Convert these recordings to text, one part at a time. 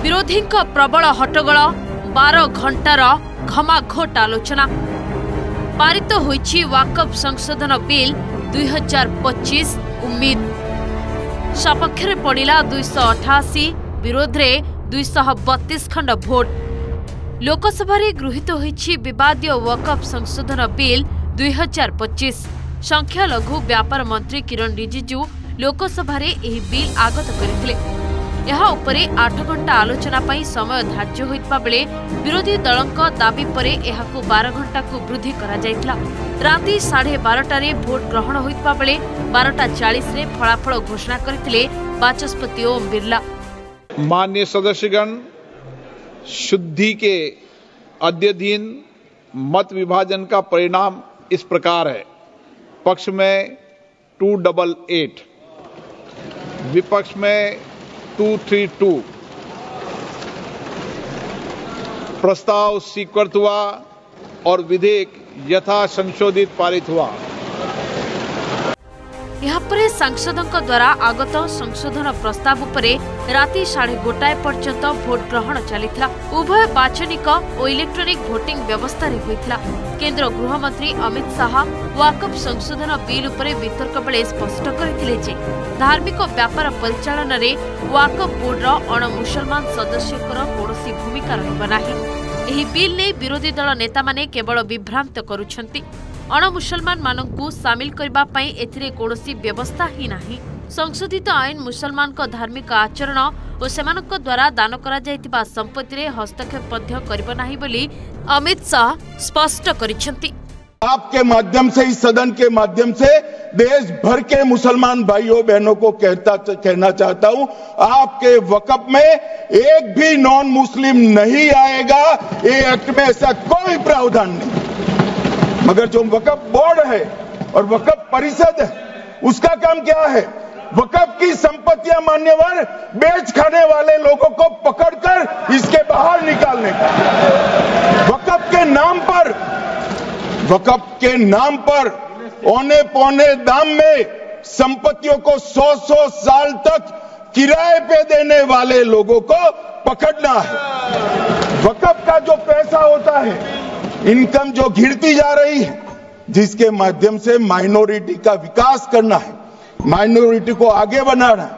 विरोधी प्रबल हट्टगोल 12 घंटार घमाघोट आलोचना पारित होइछि वाकफ संशोधन बिल 2025 उम्मीद सपक्षरे पड़िला 288 विरोध रे 232 खंड भोट लोकसभा रे गृहीत होइछि विवादीय वकफ संशोधन बिल 2025 संख्यालघु व्यापार मंत्री किरण रिजिजू लोकसभा रे एही बिल आगत करथिले। यह उपरे 8 घंटा आलोचना पई समय धार्य होइतबा बेले विरोधी दलक दाबी परे एहाकु 12 घंटा को वृद्धि करा जायतला। राति 12:30 रे भोट ग्रहण होइतबा बेले 12:40 रे फलाफल घोषणा करथिले बाचस्पति ओम बिरला। माननीय सदस्यगण, शुद्धि के अद्य दिन मत विभाजन का परिणाम इस प्रकार है। पक्ष में 288, विपक्ष में 232। प्रस्ताव स्वीकृत हुआ और विधेयक यथा संशोधित पारित हुआ। यहाँ पर सांसदों द्वारा आगत संशोधन प्रस्ताव उपरे राति 1:30 पर्यंत भोट ग्रहण चलिथिला। उभय बाचनिक और इलेक्ट्रॉनिक वोटिंग व्यवस्था रे होइथिला। केंद्र गृह मंत्री अमित शाह वाकफ संशोधन बिल उपरे वितर्क बेले स्पष्ट करथिले जे धार्मिक व्यापार परिचालन रे वाकफ बोर्ड रो अण मुसलमान सदस्यकर कोनोसी भूमिका रहबो नाही। एही बिल ने विरोधी दल नेता माने केवल विभ्रांत करूछंती। अण मुसलमान मानकु शामिल करबा पई एथिरे कोनोसी व्यवस्था ही नाही। संशोधित आईन मुसलमान को धार्मिक आचरण और सेमानक द्वारा दान करा जायतिबा संपत्ति रे हस्तक्षेप मध्य करबो नाही बोली अमित शाह स्पष्ट करिसेंती। आपके माध्यम से, इस सदन के माध्यम से देश भर के मुसलमान भाइयों बहनों को कहना चाहता हूं, आपके वक़्फ़ में एक भी नॉन मुस्लिम नहीं आएगा। ये एक्ट में ऐसा कोई प्रावधान नहीं। मगर जो वक़्फ़ बोर्ड है और वक़्फ़ परिषद है, उसका काम क्या है? वक़्फ़ की संपत्तियां मान्यवर बेच खाने वाले लोगों को पकड़कर इसके बाहर निकालने का। वक़्फ़ के नाम पर औने पौने दाम में संपत्तियों को 100 साल तक किराए पे देने वाले लोगों को पकड़ना है। वक़्फ़ का जो पैसा होता है, इनकम जो गिरती जा रही है, जिसके माध्यम से माइनॉरिटी का विकास करना है, माइनॉरिटी को आगे बढ़ाना है,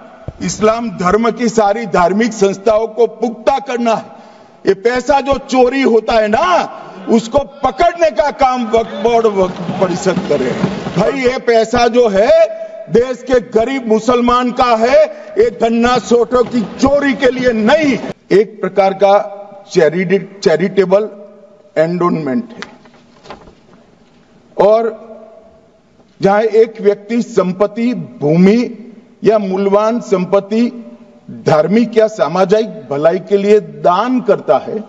इस्लाम धर्म की सारी धार्मिक संस्थाओं को पुख्ता करना है। ये पैसा जो चोरी होता है ना, उसको पकड़ने का काम वक्फ बोर्ड वक्फ परिषद करे। भाई ये पैसा जो है देश के गरीब मुसलमान का है, ये गन्ना सोटों की चोरी के लिए नहीं। एक प्रकार का चैरिटेबल एंडोनमेंट है। और जहां एक व्यक्ति संपत्ति, भूमि या मूल्यवान संपत्ति धार्मिक या सामाजिक भलाई के लिए दान करता है,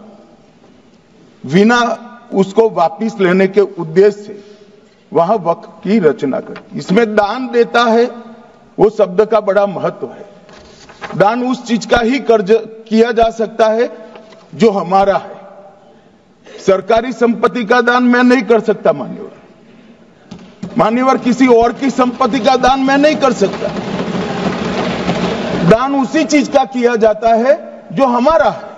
बिना उसको वापस लेने के उद्देश्य से वहां वक्फ की रचना करती। इसमें दान देता है, वो शब्द का बड़ा महत्व है। दान उस चीज का ही किया जा सकता है जो हमारा है। सरकारी संपत्ति का दान मैं नहीं कर सकता। मान्यवर किसी और की संपत्ति का दान मैं नहीं कर सकता। दान उसी चीज का किया जाता है जो हमारा है।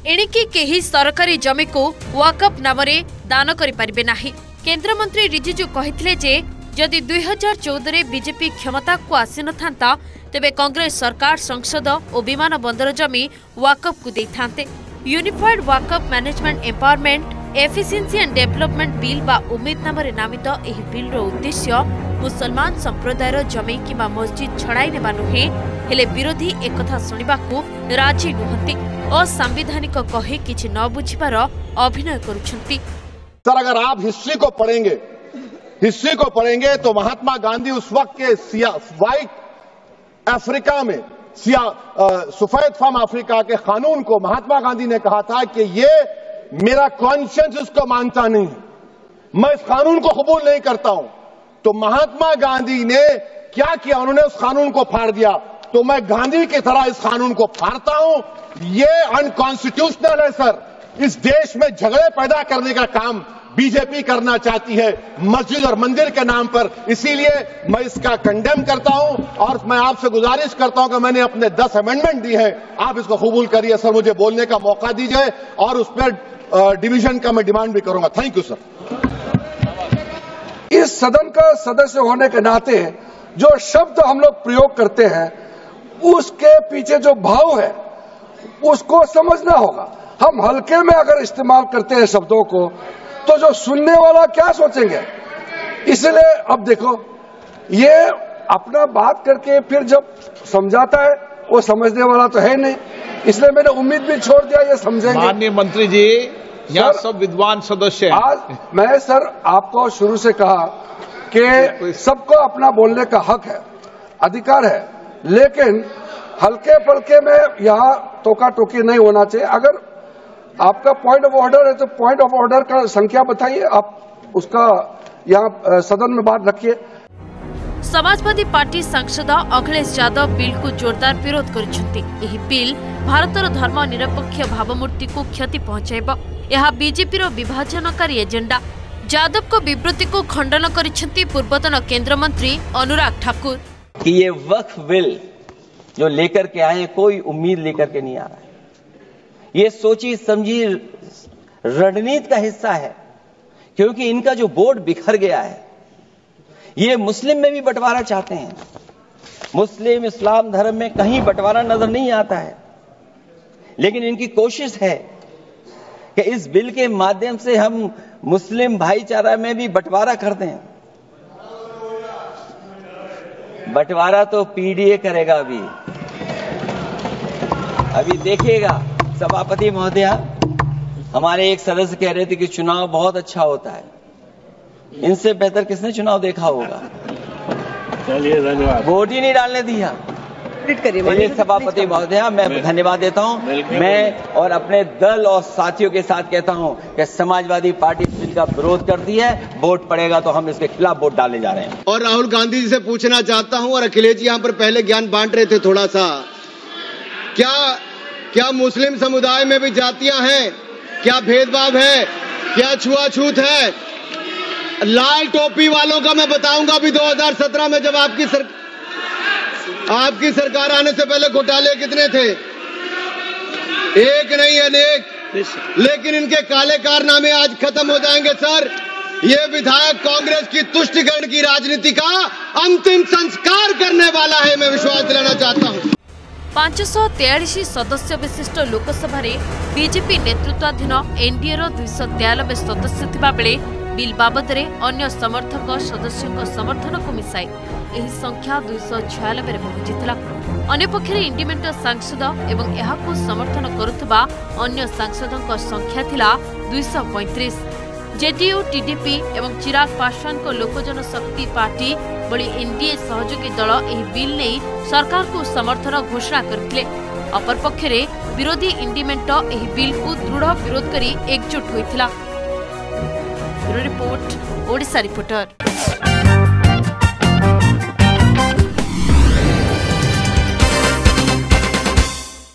एणिकी केही सरकारी जमी को वाकफ नाम रे दान करि परिबे नाही। केंद्र मंत्री रिजिजू कहिथिले जे जदि 2014 रे बीजेपी क्षमता को आसी नथांता तेबे कांग्रेस सरकार संसद और विमान बंदर जमी वाकफ को देथांते। यूनिफाइड वाकफ management empowerment efficiency and development bill बा उम्मीद नाम रे नामित एही बिल रो उद्देश्य मुसलमान संप्रदायर जमी किबा मस्जिद छड़ाई नेबा नुहे। हेले विरोधी एकथा सुनिबाकू राजी नुहंती। असंवैधानिक कहे किछि न बुझिबार अभिनय करुछंती। सर, अगर आप हिस्ट्री को पढ़ेंगे तो महात्मा गांधी उस वक्त के व्हाइट अफ्रीका में सफेद फार्म अफ्रीका के कानून को महात्मा गांधी ने कहा था कि ये मेरा कॉन्शियंस इसको मानता नहीं है, मैं इस कानून को कबूल नहीं करता हूं। तो महात्मा गांधी ने क्या किया? उन्होंने उस कानून को फाड़ दिया। तो मैं गांधी की तरह इस कानून को फाड़ता हूं। ये अनकॉन्स्टिट्यूशनल है सर। इस देश में झगड़े पैदा करने का काम बीजेपी करना चाहती है मस्जिद और मंदिर के नाम पर। इसीलिए मैं इसका कंडेम करता हूं और मैं आपसे गुजारिश करता हूं कि मैंने अपने 10 अमेंडमेंट दी हैं, आप इसको कबूल करिए सर, मुझे बोलने का मौका दीजिए और उस पर डिवीजन का मैं डिमांड भी करूंगा। Thank you sir. इस सदन का सदस्य होने के नाते जो शब्द हम लोग प्रयोग करते हैं उसके पीछे जो भाव है उसको समझना होगा। हम हल्के में अगर इस्तेमाल करते हैं शब्दों को तो जो सुनने वाला क्या सोचेंगे। इसलिए अब देखो, ये अपना बात करके फिर जब समझाता है वो समझने वाला तो है नहीं, इसलिए मैंने उम्मीद भी छोड़ दिया ये समझेंगे। माननीय मंत्री जी, यहाँ सब विद्वान सदस्य हैं। आज मैं सर आपको शुरू से कहा कि सबको अपना बोलने का हक है, अधिकार है, लेकिन हल्के पलके में यहाँ टोका टोकी नहीं होना चाहिए। अगर आपका पॉइंट ऑफ ऑर्डर है तो पॉइंट ऑफ ऑर्डर का संख्या बताइए, आप उसका यहाँ सदन में बात रखिए। समाजवादी पार्टी सांसद अखिलेश यादव बिल को जोरदार विरोध करिसेंती। एही बिल भारतर धर्मनिरपेक्ष भावमूर्ति को क्षति पहुंचाइब। यह बीजेपी विभाजनकारी एजेंडा। यादव को विवृत्ति को खंडन करिसेंती पूर्वतन केंद्र मंत्री अनुराग ठाकुर। कि ये वक्फ बिल जो लेकर के आए कोई उम्मीद लेकर के नहीं आ रहा है, ये सोची समझी रणनीति का हिस्सा है, क्योंकि इनका जो बोर्ड बिखर गया है, ये मुस्लिम में भी बंटवारा चाहते हैं। मुस्लिम इस्लाम धर्म में कहीं बंटवारा नजर नहीं आता है, लेकिन इनकी कोशिश है कि इस बिल के माध्यम से हम मुस्लिम भाईचारा में भी बंटवारा कर दें। बंटवारा तो पीडीए करेगा। अभी देखिएगा सभापति महोदया, हमारे एक सदस्य कह रहे थे कि चुनाव बहुत अच्छा होता है। इनसे बेहतर किसने चुनाव देखा होगा। चलिए धन्यवाद। वोट ही नहीं डालने दिया। चलिए सभापति महोदया, मैं धन्यवाद देता हूं। मैं और अपने दल और साथियों के साथ कहता हूं कि समाजवादी पार्टी बिल का विरोध करती है। वोट पड़ेगा तो हम इसके खिलाफ वोट डालने जा रहे हैं। और राहुल गांधी जी से पूछना चाहता हूं, और अखिलेश जी यहां पर पहले ज्ञान बांट रहे थे थोड़ा सा, क्या मुस्लिम समुदाय में भी जातियां हैं? क्या भेदभाव है? क्या छुआछूत है? लाल टोपी वालों का मैं बताऊंगा, अभी 2017 में जब आपकी सरकार आने से पहले घोटाले कितने थे? एक नहीं अनेक, लेकिन इनके काले कारनामे आज खत्म हो जाएंगे सर। ये विधायक कांग्रेस की तुष्टीकरण की राजनीति का अंतिम संस्कार करने वाला है, मैं विश्वास दिलाना चाहता हूं। 543 सदस्य विशिष्ट लोकसभा रे बीजेपी नेतृत्वाधीन एनडीए 293 सदस्य थिबा बेले बिल बाबद रे अन्य समर्थक सदस्यों समर्थन को मिसाई एही संख्या 296 रे पहुंचीथिला। अन्य पक्षरे इंडिपेंडेंट सांसद एवं एहाको समर्थन करुथबा अन्य सांसदों संख्या थिला 235। जेडीयू, टीडीपी एवं चिराग पासवान को लोकजन शक्ति पार्टी बड़ी एनडीए सहयोगी दल एही बिल नहीं सरकार को समर्थन घोषणा करथिले। अपर पक्षरे विरोधी इंडिपेंडेंट एही बिल को दृढ़ विरोध करी एकजुट होइथिला। Bureau report, Odisha reporter.